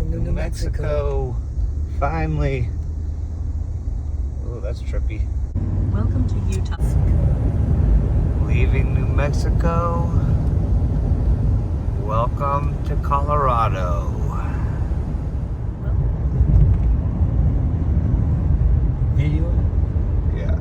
Leaving New Mexico. Finally. Oh, that's trippy. Welcome to Utah. Leaving New Mexico. Welcome to Colorado. Here you are. Yeah.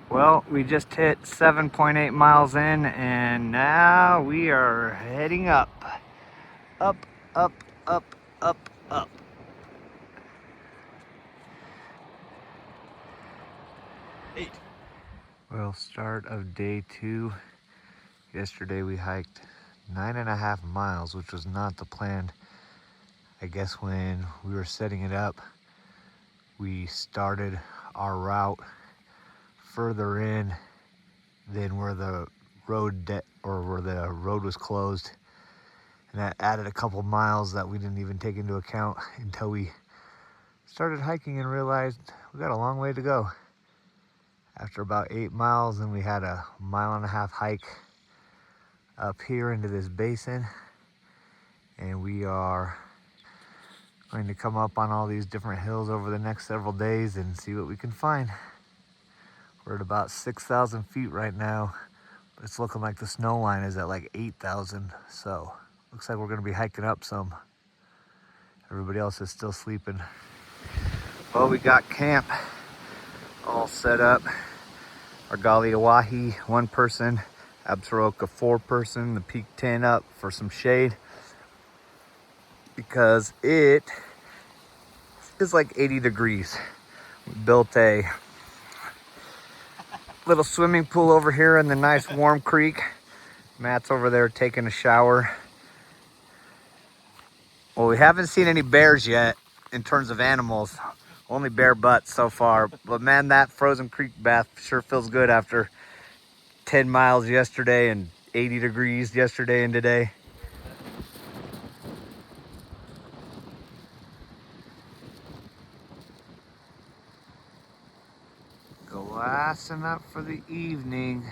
Well, we just hit 7.8 miles in, and now we are heading up. Up, up, up, up, up. Well, start of day 2. Yesterday we hiked 9.5 miles, which was not the plan. I guess when we were setting it up, we started our route further in than where the road was closed, and that added a couple miles that we didn't even take into account until we started hiking and realized we got a long way to go. After about 8 miles, then we had a 1.5 mile hike up here into this basin, and we are going to come up on all these different hills over the next several days and see what we can find. We're at about 6,000 feet right now, but it's looking like the snow line is at like 8,000, so looks like we're going to be hiking up some. Everybody else is still sleeping. Well, we got camp all set up. Argali Oahe, 1 person. Absaroka, 4 person. The Peak 10 up for some shade because it is like 80 degrees. We built a little swimming pool over here in the nice warm creek. Matt's over there taking a shower. Well, we haven't seen any bears yet in terms of animals. Only bear butts so far. But man, that frozen creek bath sure feels good after 10 miles yesterday and 80 degrees yesterday and today. Glassing up for the evening.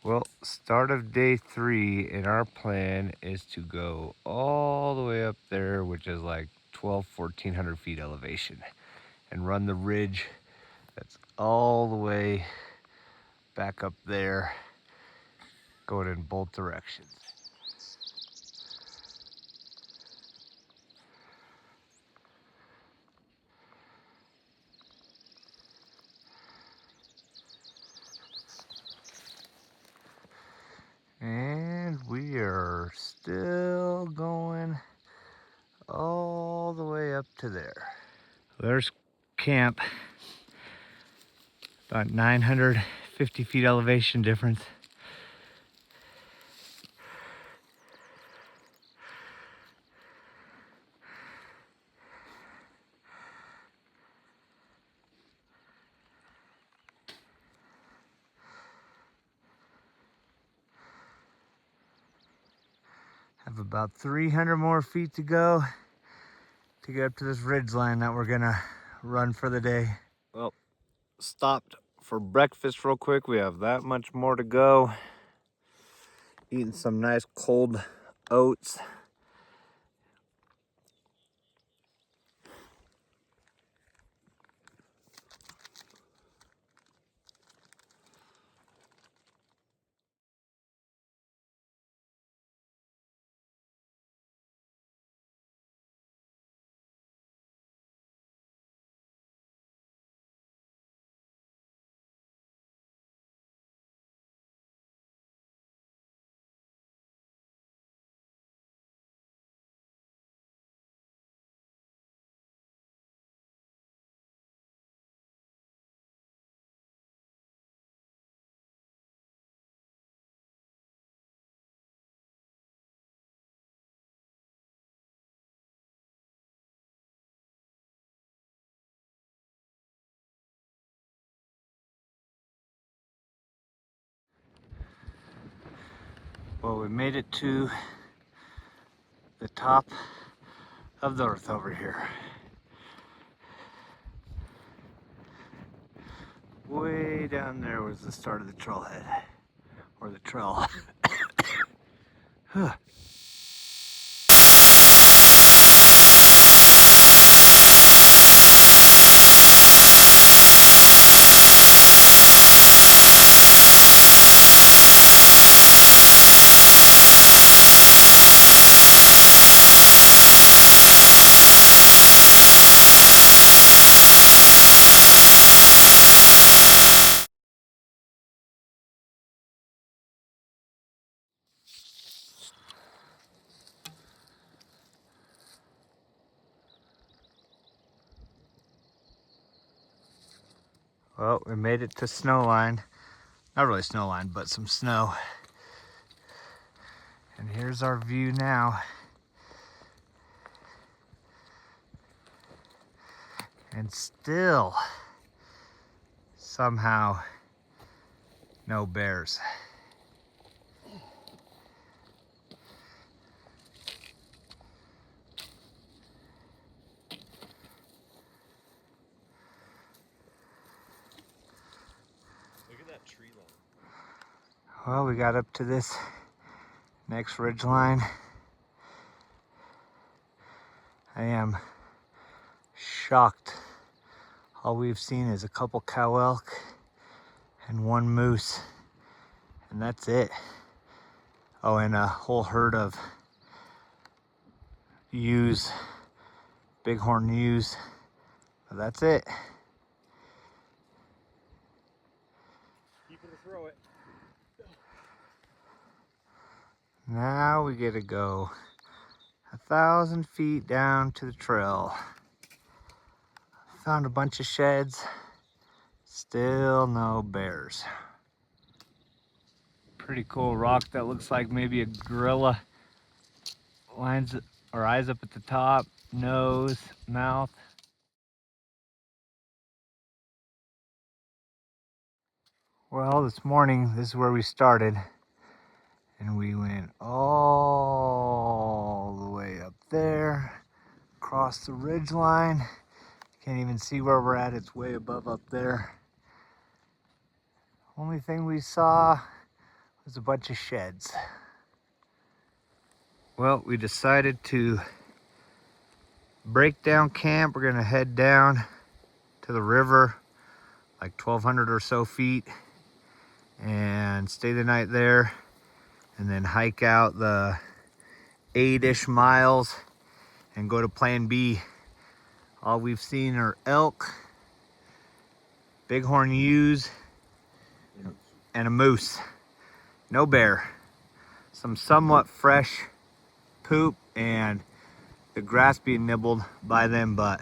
Well, start of day 3, and our plan is to go all the way up there, which is like 1,400 feet elevation, and run the ridge that's all the way back up there, going in both directions. And we are still going all the way up to there. There's camp, about 950 feet elevation difference. Have about 300 more feet to go to get up to this ridge line that we're gonna run for the day. Well, stopped for breakfast real quick. We have that much more to go. Eating some nice cold oats. Well, we made it to the top of the earth over here. Way down there was the start of the trailhead, or the trail. Huh. Well, we made it to snow line. Not really snow line, but some snow. And here's our view now. And still, somehow, no bears. Look at that tree line. Well, we got up to this next ridge line. I am shocked. All we've seen is a couple cow elk and one moose, and that's it. Oh, and a whole herd of ewes, bighorn ewes, but that's it. Keep it or throw it. Now we get to go 1,000 feet down to the trail. Found a bunch of sheds, still no bears. Pretty cool rock that looks like maybe a gorilla. Lines or eyes up at the top, nose, mouth. Well, this morning, this is where we started. And we went all the way up there, across the ridge line. Can't even see where we're at, it's way above up there. Only thing we saw was a bunch of sheds. Well, we decided to break down camp. We're gonna head down to the river, like 1,200 or so feet, and stay the night there, and then hike out the 8-ish miles and go to Plan B. All we've seen are elk, bighorn ewes, and a moose. No bear. Some somewhat fresh poop and the grass being nibbled by them, but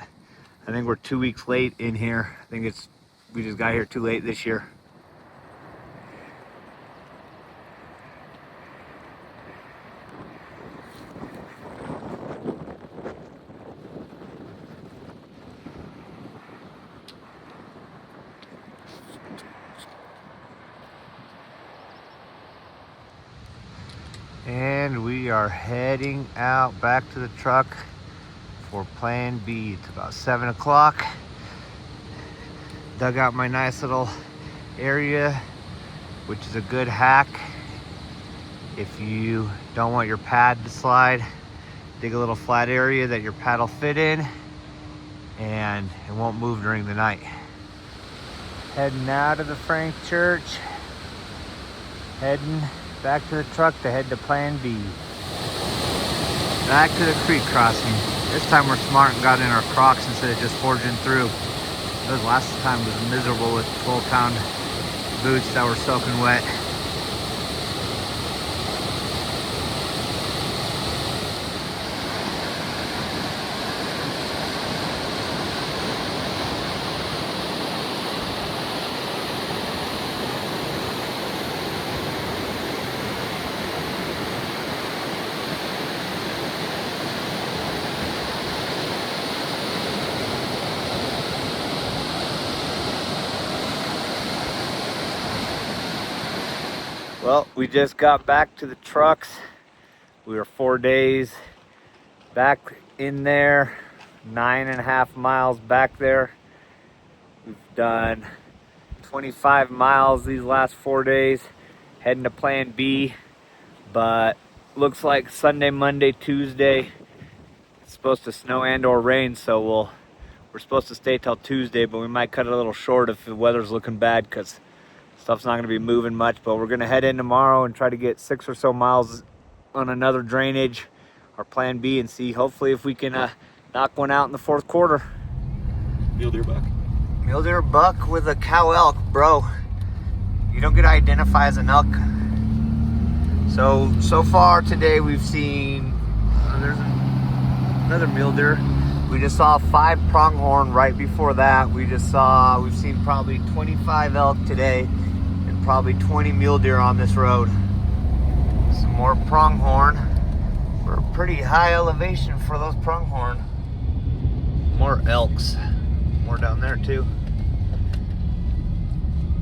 I think we're 2 weeks late in here. I think we just got here too late this year. And we are heading out back to the truck for plan B. It's about 7 o'clock. Dug out my nice little area, which is a good hack. If you don't want your pad to slide, dig a little flat area that your pad will fit in and it won't move during the night. Heading out of the Frank Church, heading back to the truck to head to plan B. Back to the creek crossing. This time we're smart and got in our Crocs instead of just forging through. This last time was miserable with 12-pound boots that were soaking wet. Well, we just got back to the trucks. We were 4 days back in there, 9.5 miles back there. We've done 25 miles these last 4 days, heading to plan B. But looks like Sunday, Monday, Tuesday, it's supposed to snow and or rain, so we're supposed to stay till Tuesday, but we might cut it a little short if the weather's looking bad, because stuff's not going to be moving much. But we're going to head in tomorrow and try to get 6 or so miles on another drainage, our plan B, and see hopefully if we can knock one out in the fourth quarter. Mule deer buck. Mule deer buck with a cow elk, bro. You don't get to identify as an elk. So far today we've seen, there's another mule deer. We just saw 5 pronghorn right before that. We've seen probably 25 elk today and probably 20 mule deer on this road. Some more pronghorn. We're a pretty high elevation for those pronghorn. More elks. More down there too.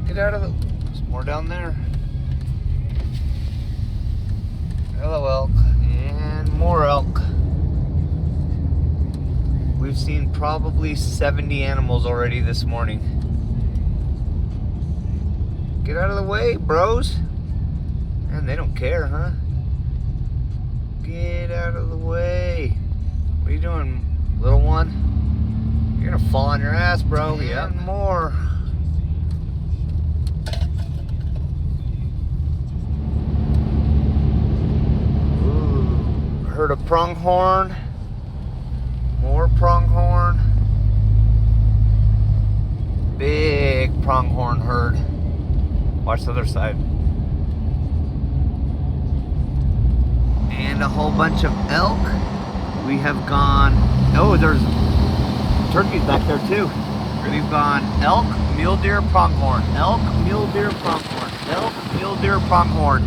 Get out of the, there's more down there. Hello elk. And more elk. We've seen probably 70 animals already this morning. Get out of the way, bros. Man, they don't care, huh? Get out of the way. What are you doing, little one? You're gonna fall on your ass, bro. Yeah, more. Ooh, heard a pronghorn. More pronghorn. Big pronghorn herd. Watch the other side. And a whole bunch of elk. We have gone, oh, there's turkeys back there too. We've gone elk, mule deer, pronghorn. Elk, mule deer, pronghorn. Elk, mule deer, pronghorn.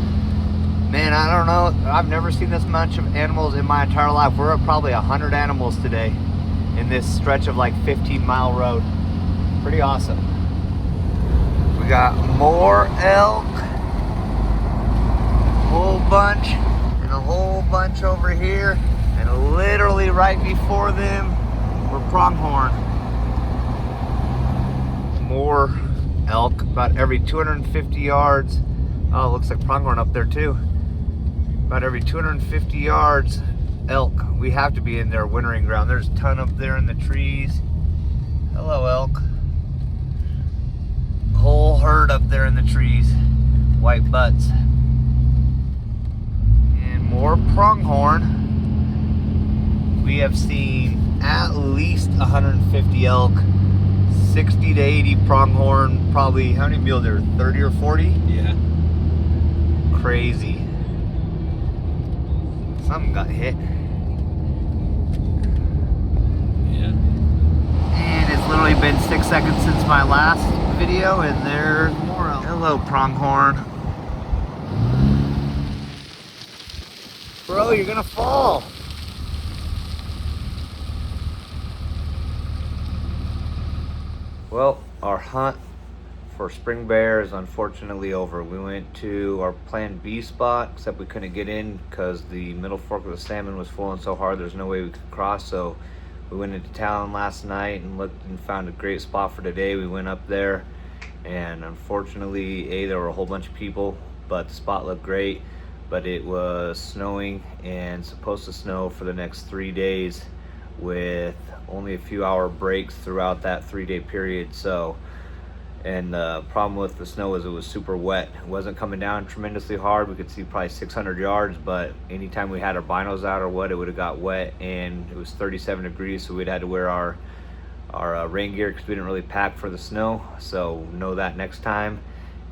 Man, I don't know. I've never seen this much of animals in my entire life. We're at probably 100 animals today in this stretch of like 15-mile road. Pretty awesome. We got more elk, whole bunch, and a whole bunch over here, and literally right before them were pronghorn. More elk about every 250 yards. Oh, looks like pronghorn up there too. About every 250 yards, elk. We have to be in their wintering ground. There's a ton up there in the trees. Hello, elk. Whole herd up there in the trees. White butts. And more pronghorn. We have seen at least 150 elk, 60 to 80 pronghorn, probably, how many mule deer? 30 or 40? Yeah. Crazy. Something got hit. Yeah. And it's literally been 6 seconds since my last video, and there's more elk. Hello, pronghorn. Bro, you're gonna fall. Well, our hunt for spring bear is unfortunately over. We went to our plan B spot, except we couldn't get in because the middle fork of the salmon was flowing so hard there's no way we could cross. So we went into town last night and looked and found a great spot for today. We went up there, and unfortunately, there were a whole bunch of people, but the spot looked great. But it was snowing and supposed to snow for the next 3 days, with only a few hour breaks throughout that 3-day period. So, and the problem with the snow is it was super wet. It wasn't coming down tremendously hard. We could see probably 600 yards, but anytime we had our binos out or what, it would have got wet, and it was 37 degrees, so we'd had to wear our rain gear because we didn't really pack for the snow. So know that next time.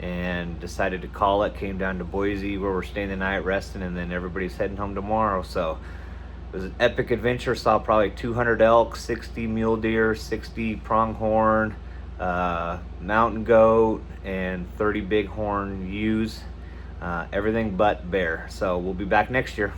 And decided to call it. Came down to Boise where we're staying the night, resting, and then everybody's heading home tomorrow. So it was an epic adventure. Saw probably 200 elk, 60 mule deer, 60 pronghorn, mountain goat, and 30 bighorn ewes. Everything but bear. So we'll be back next year.